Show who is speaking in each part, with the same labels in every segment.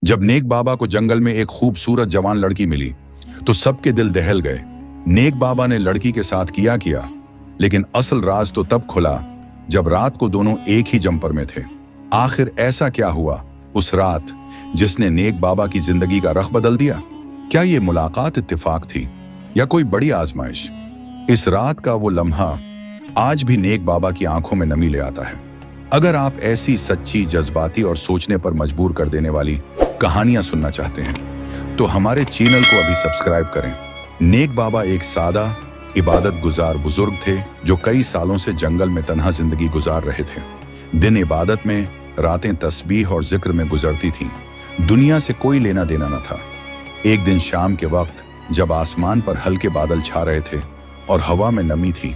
Speaker 1: जब नेक बाबा को जंगल में एक खूबसूरत जवान लड़की मिली तो सबके दिल दहल गए। नेक बाबा ने लड़की के साथ किया, लेकिन असल राज तो तब खुला जब रात को दोनों एक ही जंपर में थे। आखिर ऐसा क्या हुआ उस रात जिसने नेक बाबा की जिंदगी का रख बदल दिया? क्या ये मुलाकात इत्तेफाक थी या कोई बड़ी आजमाइश? इस रात का वो लम्हा आज भी नेक बाबा की आंखों में नमी ले आता है। अगर आप ऐसी सच्ची, जज्बाती और सोचने पर मजबूर कर देने वाली कहानियां सुनना चाहते हैं तो हमारे चैनल को अभी सब्सक्राइब करें। नेक बाबा एक सादा, इबादत गुजार बुजुर्ग थे जो कई सालों से जंगल में तन्हा जिंदगी गुजार रहे थे। दिन इबादत में, रातें तस्बीह और जिक्र में गुजरती थीं। दुनिया से कोई लेना देना न था। एक दिन शाम के वक्त जब आसमान पर हल्के बादल छा रहे थे और हवा में नमी थी,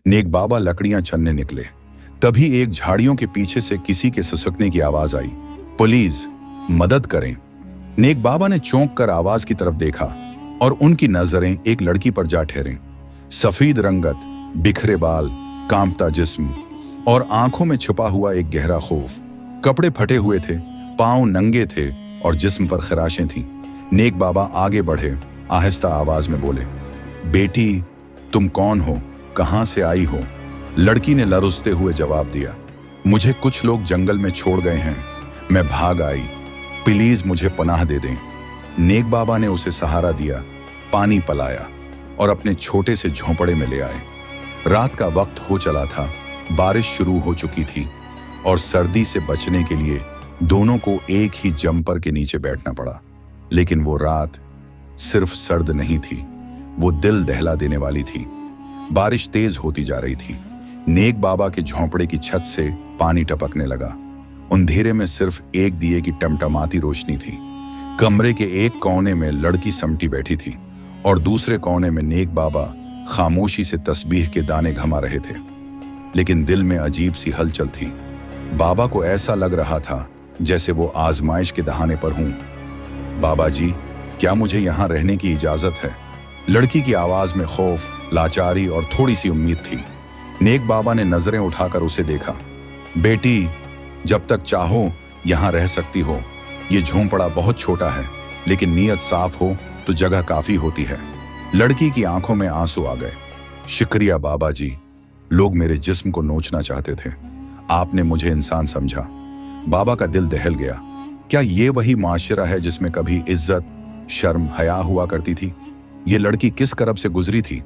Speaker 1: नेक बाबा लकड़ियां चनने निकले। तभी एक झाड़ियों के पीछे से किसी के सुसुकने की आवाज आई, प्लीज मदद करें। नेक बाबा ने चौंक कर आवाज की तरफ देखा और उनकी नजरें एक लड़की पर जा ठहरें। सफेद रंगत, बिखरे बाल, कांपता जिस्म और आंखों में छुपा हुआ एक गहरा खौफ। कपड़े फटे हुए थे, पांव नंगे थे और जिस्म पर खराशें थीं। नेक बाबा आगे बढ़े, आहिस्ता आवाज में बोले, बेटी तुम कौन हो, कहां से आई हो? लड़की ने लरुसते हुए जवाब दिया, मुझे कुछ लोग जंगल में छोड़ गए हैं, मैं भाग आई, प्लीज मुझे पनाह दे दें। नेक बाबा ने उसे सहारा दिया, पानी पिलाया और अपने छोटे से झोंपड़े में ले आए। रात का वक्त हो चला था, बारिश शुरू हो चुकी थी और सर्दी से बचने के लिए दोनों को एक ही जंपर के नीचे बैठना पड़ा। लेकिन वो रात सिर्फ सर्द नहीं थी, वो दिल दहला देने वाली थी। बारिश तेज होती जा रही थी। नेक बाबा के झोंपड़े की छत से पानी टपकने लगा। अंधेरे में सिर्फ एक दिए की टमटमाती रोशनी थी। कमरे के एक कोने में लड़की समटी बैठी थी और दूसरे कोने में नेक बाबा खामोशी से तस्बीह के दाने घमा रहे थे। लेकिन दिल में अजीब सी हलचल थी। बाबा को ऐसा लग रहा था जैसे वो आजमाइश के दहाने पर हूं। बाबा जी, क्या मुझे यहां रहने की इजाजत है? लड़की की आवाज में खौफ, लाचारी और थोड़ी सी उम्मीद थी। नेक बाबा ने नजरें उठाकर उसे देखा। बेटी, जब तक चाहो यहां रह सकती हो। ये झोंपड़ा बहुत छोटा है, लेकिन नीयत साफ हो तो जगह काफी होती है। लड़की की आंखों में आंसू आ गए। शुक्रिया बाबा जी, लोग मेरे जिस्म को नोचना चाहते थे, आपने मुझे इंसान समझा। बाबा का दिल दहल गया। क्या ये वही माशरा है जिसमें कभी इज्जत, शर्म, हया हुआ करती थी? ये लड़की किस करब से गुजरी थी?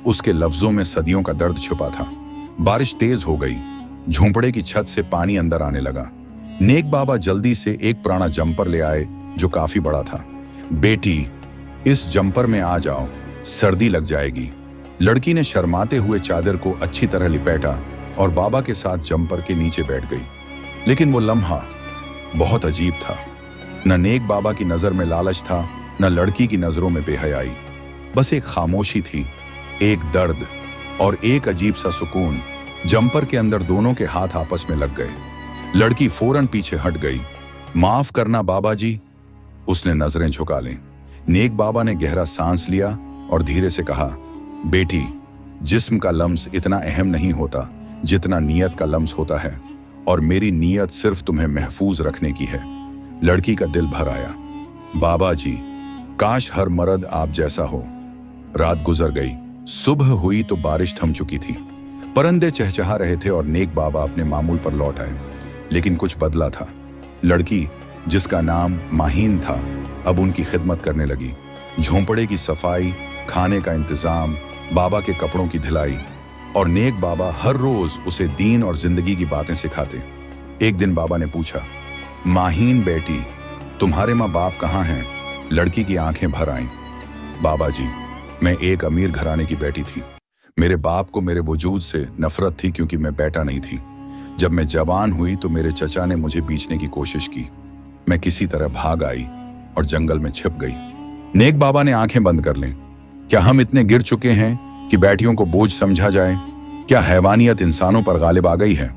Speaker 1: उसके लफ्जों में सदियों का दर्द छुपा था। बारिश तेज हो गई। झोंपड़े की छत से पानी अंदर आने लगा। नेक बाबा जल्दी से एक पुराना जंपर ले आए जो काफी बड़ा था। बेटी, इस जंपर में आ जाओ, सर्दी लग जाएगी। लड़की ने शर्माते हुए चादर को अच्छी तरह लिपेटा और बाबा के साथ जंपर के नीचे बैठ गई। लेकिन वो लम्हा बहुत अजीब था। न नेक बाबा की नजर में लालच था, न लड़की की नजरों में बेहयाई। बस एक खामोशी थी, एक दर्द और एक अजीब सा सुकून। जंपर के अंदर दोनों के हाथ आपस में लग गए। लड़की फौरन पीछे हट गई। माफ करना बाबा जी, उसने नजरें झुका लीं। नेक बाबा ने गहरा सांस लिया और धीरे से कहा, बेटी, जिस्म का लम्स इतना अहम नहीं होता जितना नीयत का लम्स होता है, और मेरी नीयत सिर्फ तुम्हें महफूज रखने की है। लड़की का दिल भर आया। बाबा जी, काश हर मर्द आप जैसा हो। रात गुजर गई। सुबह हुई तो बारिश थम चुकी थी। परिंदे चहचहा रहे थे और नेक बाबा अपने मामूल पर लौट आए। लेकिन कुछ बदला था। लड़की, जिसका नाम माहीन था, अब उनकी खिदमत करने लगी। झोंपड़े की सफाई, खाने का इंतजाम, बाबा के कपड़ों की धुलाई, और नेक बाबा हर रोज उसे दीन और जिंदगी की बातें सिखाते। एक दिन बाबा ने पूछा, माहीन बेटी, तुम्हारे माँ बाप कहाँ हैं? लड़की की आंखें भर आईं। बाबा जी, मैं एक अमीर घराने की बेटी थी। मेरे बाप को मेरे वजूद से नफरत थी क्योंकि मैं बेटा नहीं थी। जब मैं जवान हुई तो मेरे चचा ने मुझे बेचने की कोशिश की। मैं किसी तरह भाग आई और जंगल में छिप गई। नेक बाबा ने आंखें बंद कर लीं। क्या हम इतने गिर चुके हैं कि बेटियों को बोझ समझा जाए? क्या हैवानियत इंसानों पर गालिब आ गई है?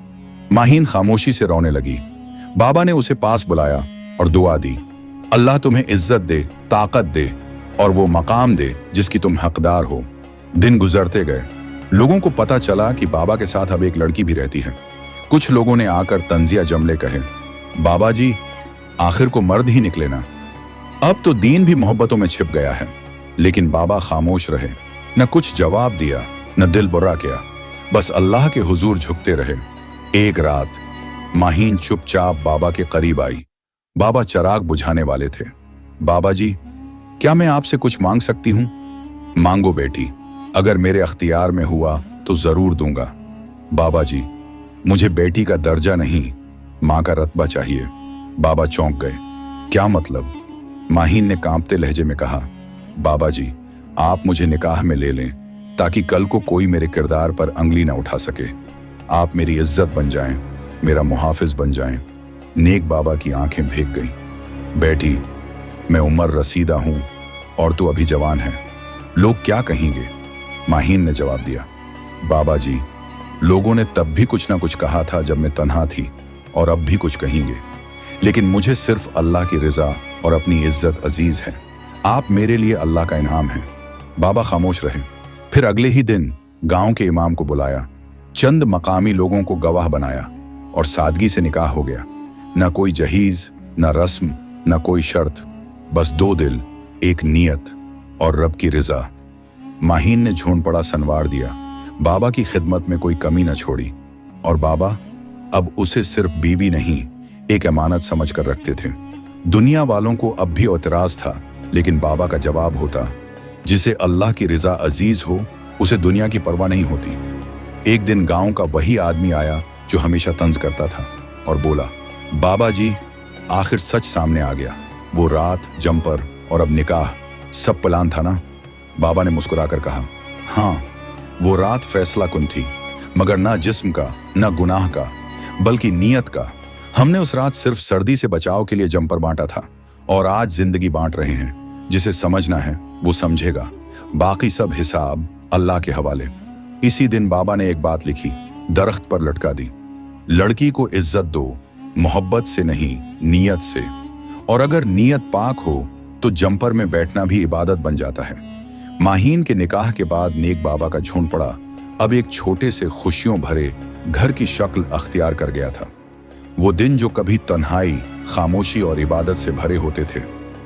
Speaker 1: माहीन खामोशी से रोने लगी। बाबा ने उसे पास बुलाया और दुआ दी, अल्लाह तुम्हें इज्जत दे, ताकत दे और वो मकाम दे जिसकी तुम हकदार हो। दिन गुजरते गए। लोगों को पता चला कि बाबा के साथ अब एक लड़की भी रहती है। कुछ लोगों ने आकर तंजिया जमले कहे, बाबा जी, आखिर को मर्द ही निकले ना। अब तो दीन भी मोहब्बतों में छिप गया है। लेकिन बाबा खामोश रहे, न कुछ जवाब दिया, न दिल बुरा किया, बस अल्लाह के हुजूर झुकते रहे। एक रात माहीन चुपचाप बाबा के करीब आई। बाबा चिराग बुझाने वाले थे। बाबा जी, क्या मैं आपसे कुछ मांग सकती हूँ? मांगो बेटी, अगर मेरे अख्तियार में हुआ तो जरूर दूंगा। बाबा जी, मुझे बेटी का दर्जा नहीं, माँ का रतबा चाहिए। बाबा चौंक गए। क्या मतलब? माहीन ने कांपते लहजे में कहा, बाबा जी, आप मुझे निकाह में ले लें ताकि कल को कोई मेरे किरदार पर अंगली ना उठा सके। आप मेरी इज्जत बन जाएं, मेरा मुहाफिज बन जाएं। नेक बाबा की आंखें भीग गईं। बेटी, मैं उम्र रसीदा हूं और तू अभी जवान है, लोग क्या कहेंगे? माहीन ने जवाब दिया, बाबा जी, लोगों ने तब भी कुछ ना कुछ कहा था जब मैं तन्हा थी, और अब भी कुछ कहेंगे, लेकिन मुझे सिर्फ अल्लाह की रिजा और अपनी इज्जत अजीज है। आप मेरे लिए अल्लाह का इनाम हैं। बाबा खामोश रहे। फिर अगले ही दिन गांव के इमाम को बुलाया, चंद मकामी लोगों को गवाह बनाया और सादगी से निकाह हो गया। न कोई जहीज, न रस्म, न कोई शर्त, बस दो दिल, एक नियत और रब की रिजा। माहीन ने झोंपड़ा सनवार दिया, बाबा की खिदमत में कोई कमी न छोड़ी, और बाबा अब उसे सिर्फ बीवी नहीं, एक अमानत समझ कर रखते थे। दुनिया वालों को अब भी एतराज था, लेकिन बाबा का जवाब होता, जिसे अल्लाह की रिजा अजीज हो उसे दुनिया की परवाह नहीं होती। एक दिन गांव का वही आदमी आया जो हमेशा तंज करता था और बोला, बाबा जी, आखिर सच सामने आ गया। वो रात, जंपर और अब निकाह, सब प्लान था ना? बाबा ने मुस्कुराकर कहा, हाँ, वो रात फैसला कुन थी, मगर ना जिस्म का, ना गुनाह का, बल्कि नीयत का। हमने उस रात सिर्फ सर्दी से बचाव के लिए जंपर बांटा था, और आज जिंदगी बांट रहे हैं। जिसे समझना है वो समझेगा, बाकी सब हिसाब अल्लाह के हवाले। इसी दिन बाबा ने एक बात लिखी, दरख्त पर लटका दी, लड़की को इज्जत दो, मोहब्बत से नहीं, नीयत से। और अगर नीयत पाक हो तो जंपर में बैठना भी इबादत बन जाता है। माहीन के निकाह के बाद नेक बाबा का झोंपड़ा अब एक छोटे से खुशियों भरे घर की शक्ल अख्तियार कर गया था। वो दिन जो कभी तन्हाई, खामोशी और इबादत से भरे होते थे,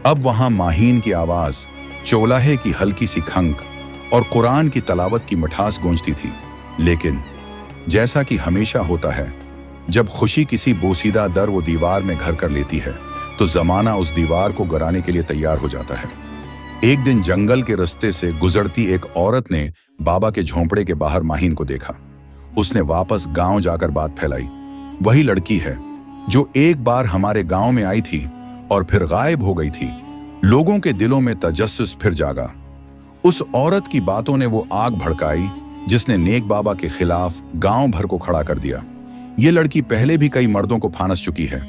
Speaker 1: अब वहां माहीन की आवाज, चौलाहे की हल्की सी खंक और कुरान की तलावत की मिठास गूंजती थी। लेकिन जैसा कि हमेशा होता है, जब खुशी किसी बोसीदा दर व दीवार में घर कर लेती है तो जमाना उस दीवार को गिराने के लिए तैयार हो जाता है। एक दिन जंगल के रास्ते से गुजरती एक औरत ने बाबा के झोंपड़े के बाहर माहीन को देखा। उसने वापस गांव जाकर बात फैलाई, वही लड़की है जो एक बार हमारे गांव में आई थी और फिर गायब हो गई थी। लोगों के दिलों में तजस्सुस फिर जागा। उस औरत की बातों ने वो आग भड़काई जिसने नेक बाबा के खिलाफ गांव भर को खड़ा कर दिया। ये लड़की पहले भी कई मर्दों को फांस चुकी है,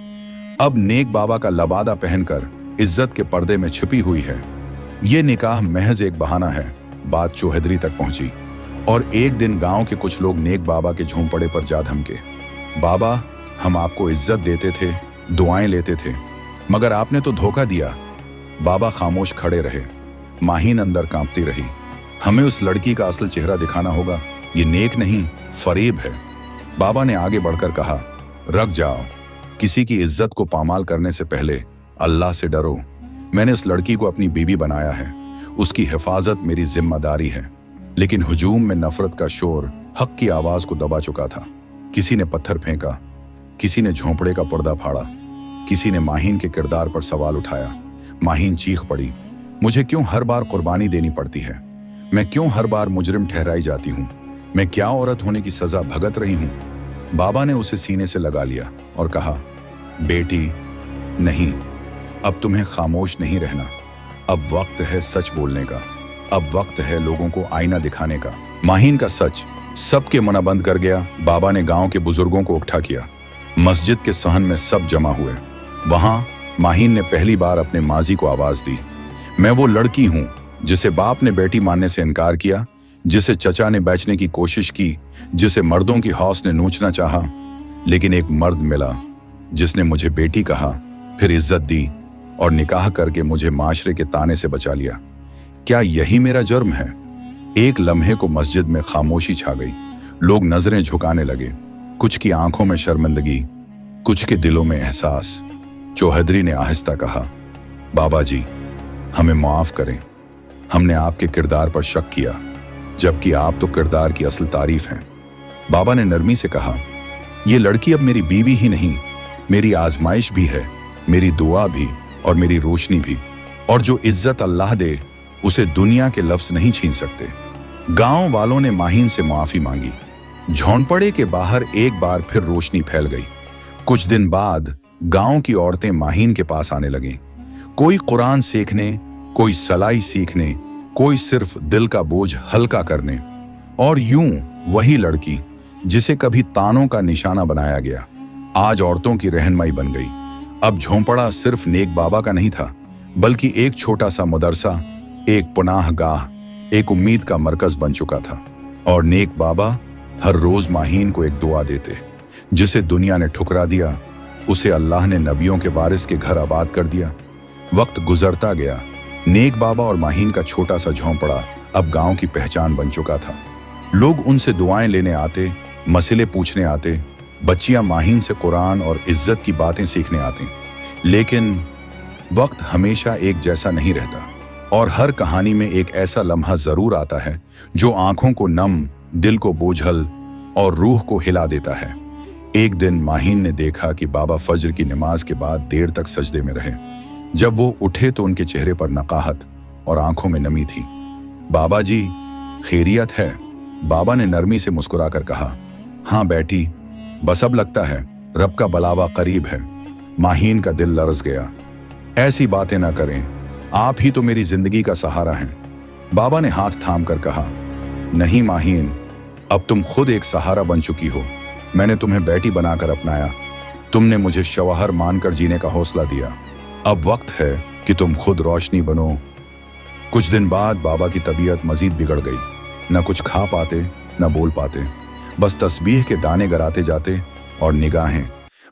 Speaker 1: अब नेक बाबा का लबादा पहनकर इज्जत के पर्दे में छिपी हुई है। ये निकाह महज एक बहाना है। बात चौहदरी तक पहुंची और एक दिन गांव के कुछ लोग नेक बाबा के झोंपड़े पर जा धमके, बाबा, हम आपको इज्जत देते थे, दुआएं लेते थे, मगर आपने तो धोखा दिया। बाबा खामोश खड़े रहे। माहीन अंदर कांपती रही। हमें उस लड़की का असल चेहरा दिखाना होगा, ये नेक नहीं, फरेब है। बाबा ने आगे बढ़कर कहा, रख जाओ, किसी की इज्जत को पामाल करने से पहले अल्लाह से डरो। मैंने उस लड़की को अपनी बीवी बनाया है, उसकी हिफाजत मेरी जिम्मेदारी है। लेकिन हुजूम में नफरत का शोर हक की आवाज को दबा चुका था। किसी ने पत्थर फेंका, किसी ने झोंपड़े का पर्दा फाड़ा, किसी ने माहीन के किरदार पर सवाल उठाया। माहीन चीख पड़ी, मुझे क्यों हर बार कुर्बानी देनी पड़ती है? मैं क्यों हर बार मुजरिम ठहराई जाती हूँ? मैं क्या औरत होने की सजा भगत रही हूँ? बाबा ने उसे सीने से लगा लिया और कहा, बेटी, नहीं, अब तुम्हें खामोश नहीं रहना। अब वक्त है सच बोलने का, अब वक्त है लोगों को आईना दिखाने का। माहीन का सच सबके मना बंद कर गया। बाबा ने गांव के बुजुर्गों को इकट्ठा किया। मस्जिद के सहन में सब जमा हुए। वहां माहीन ने पहली बार अपने माजी को आवाज दी, मैं वो लड़की हूं जिसे बाप ने बेटी मानने से इनकार किया, जिसे चचा ने बेचने की कोशिश की, जिसे मर्दों की हौस ने नोचना चाहा, लेकिन एक मर्द मिला जिसने मुझे बेटी कहा, फिर इज्जत दी और निकाह करके मुझे माशरे के ताने से बचा लिया। क्या यही मेरा जुर्म है? एक लम्हे को मस्जिद में खामोशी छा गई। लोग नजरें झुकाने लगे, कुछ की आंखों में शर्मिंदगी, कुछ के दिलों में एहसास। चौहद्री ने आहिस्ता कहा, बाबा जी, हमें माफ करें, हमने आपके किरदार पर शक किया, जबकि आप तो किरदार की असल तारीफ हैं। बाबा ने नरमी से कहा, यह लड़की अब मेरी बीवी ही नहीं, मेरी आजमाइश भी है, मेरी दुआ भी और मेरी रोशनी भी, और जो इज्जत अल्लाह दे उसे दुनिया के लफ्ज नहीं छीन सकते। गांव वालों ने माहीन से माफी मांगी। झोंपड़े के बाहर एक बार फिर रोशनी फैल गई। कुछ दिन बाद गांव की औरतें माहीन के पास आने लगीं। कोई कुरान सीखने, कोई सलाई सीखने, कोई सिर्फ दिल का बोझ हल्का करने। और यूं वही लड़की जिसे कभी तानों का निशाना बनाया गया, आज औरतों की रहनुमाई बन गई। अब झोंपड़ा सिर्फ नेक बाबा का नहीं था, बल्कि एक छोटा सा मदरसा, एक पनाहगाह, एक उम्मीद का मरकज बन चुका था। और नेक बाबा हर रोज माहीन को एक दुआ देते, जिसे दुनिया ने ठुकरा दिया उसे अल्लाह ने नबियों के वारिस के घर आबाद कर दिया। वक्त गुजरता गया। नेक बाबा और माहीन का छोटा सा झोंपड़ा अब गांव की पहचान बन चुका था। लोग उनसे दुआएं लेने आते, मसले पूछने आते, बच्चियां माहीन से कुरान और इज्जत की बातें सीखने आती। लेकिन वक्त हमेशा एक जैसा नहीं रहता, और हर कहानी में एक ऐसा लम्हा जरूर आता है जो आंखों को नम, दिल को बोझल और रूह को हिला देता है। एक दिन माहीन ने देखा कि बाबा फज्र की नमाज के बाद देर तक सजदे में रहे। जब वो उठे तो उनके चेहरे पर नकाहत और आंखों में नमी थी। बाबा जी, खैरियत है? बाबा ने नरमी से मुस्कुराकर कहा, हाँ बेटी, बस अब लगता है रब का बलावा करीब है। माहीन का दिल लरस गया। ऐसी बातें ना करें, आप ही तो मेरी जिंदगी का सहारा हैं। बाबा ने हाथ थाम कर कहा, नहीं माहीन, अब तुम खुद एक सहारा बन चुकी हो। मैंने तुम्हें बेटी बनाकर अपनाया, तुमने मुझे शौहर मानकर जीने का हौसला दिया। अब वक्त है कि तुम खुद रोशनी बनो। कुछ दिन बाद बाबा की तबीयत मजीद बिगड़ गई। न कुछ खा पाते, न बोल पाते, बस तस्बीह के दाने गराते जाते और निगाहें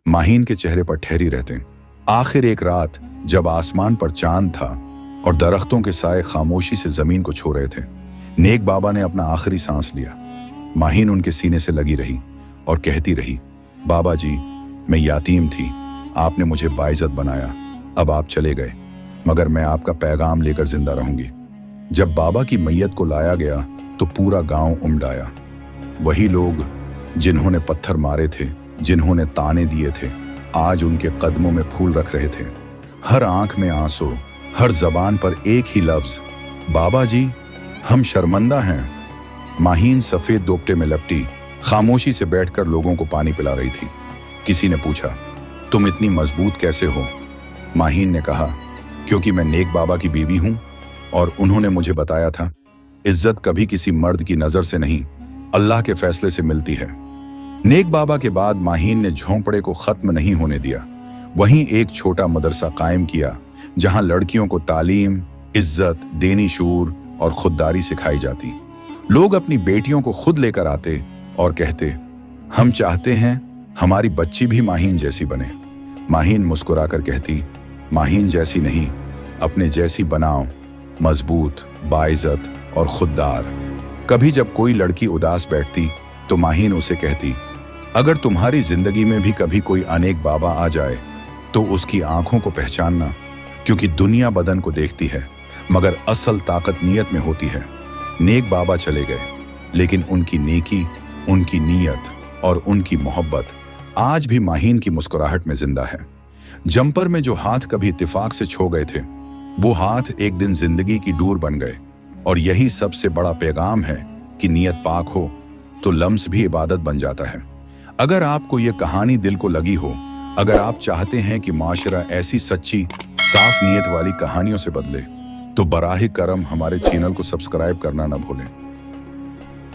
Speaker 1: माहीन के चेहरे पर ठहरी रहते। आखिर एक रात जब आसमान पर चांद था और दरख्तों के साए खामोशी से जमीन को छू रहे थे, नेक बाबा ने अपना आखिरी सांस लिया। माहीन उनके सीने से लगी रही और कहती रही, बाबा जी, मैं यातीम थी, आपने मुझे बाइज्जत बनाया, अब आप चले गए, मगर मैं आपका पैगाम लेकर जिंदा रहूंगी। जब बाबा की मैयत को लाया गया तो पूरा गांव उमड़ आया। वही लोग जिन्होंने पत्थर मारे थे, जिन्होंने ताने दिए थे, आज उनके कदमों में फूल रख रहे थे। हर आंख में आंसू, हर जबान पर एक ही लफ्ज, बाबा जी, हम शर्मिंदा हैं। माहीन सफेद दोपटे में लपटी खामोशी से बैठकर लोगों को पानी पिला रही थी। किसी ने पूछा, तुम इतनी मजबूत कैसे हो? माहीन ने कहा, क्योंकि मैं नेक बाबा की बीवी हूं और उन्होंने मुझे बताया था, इज्जत कभी किसी मर्द की नजर से नहीं, अल्लाह के फैसले से मिलती है। नेक बाबा के बाद माहीन ने झोंपड़े को खत्म नहीं होने दिया। वहीं एक छोटा मदरसा कायम किया, जहां लड़कियों को तालीम, इज्जत, देनी शूर और खुददारी सिखाई जाती। लोग अपनी बेटियों को खुद लेकर आते और कहते, हम चाहते हैं हमारी बच्ची भी माहीन जैसी बने। माहीन मुस्कुराकर कहती, माहीन जैसी नहीं, अपने जैसी बनाओ, मजबूत, बाइज्जत और खुददार। कभी जब कोई लड़की उदास बैठती तो माहीन उसे कहती, अगर तुम्हारी जिंदगी में भी कभी कोई अनेक बाबा आ जाए तो उसकी आंखों को पहचानना, क्योंकि दुनिया बदन को देखती है मगर असल ताकत नीयत में होती है। नेक बाबा चले गए, लेकिन उनकी नेकी, उनकी नीयत और उनकी मोहब्बत आज भी माहीन की मुस्कुराहट में जिंदा है। जंपर में जो हाथ कभी इत्तेफाक से छो गए थे, वो हाथ एक दिन जिंदगी की डोर बन गए। और यही सबसे बड़ा पैगाम है कि नीयत पाक हो तो लम्स भी इबादत बन जाता है। अगर आपको ये कहानी दिल को लगी हो, अगर आप चाहते हैं कि माशरा ऐसी सच्ची, साफ नीयत वाली कहानियों से बदले, तो बराह करम हमारे चैनल को सब्सक्राइब करना न भूलें।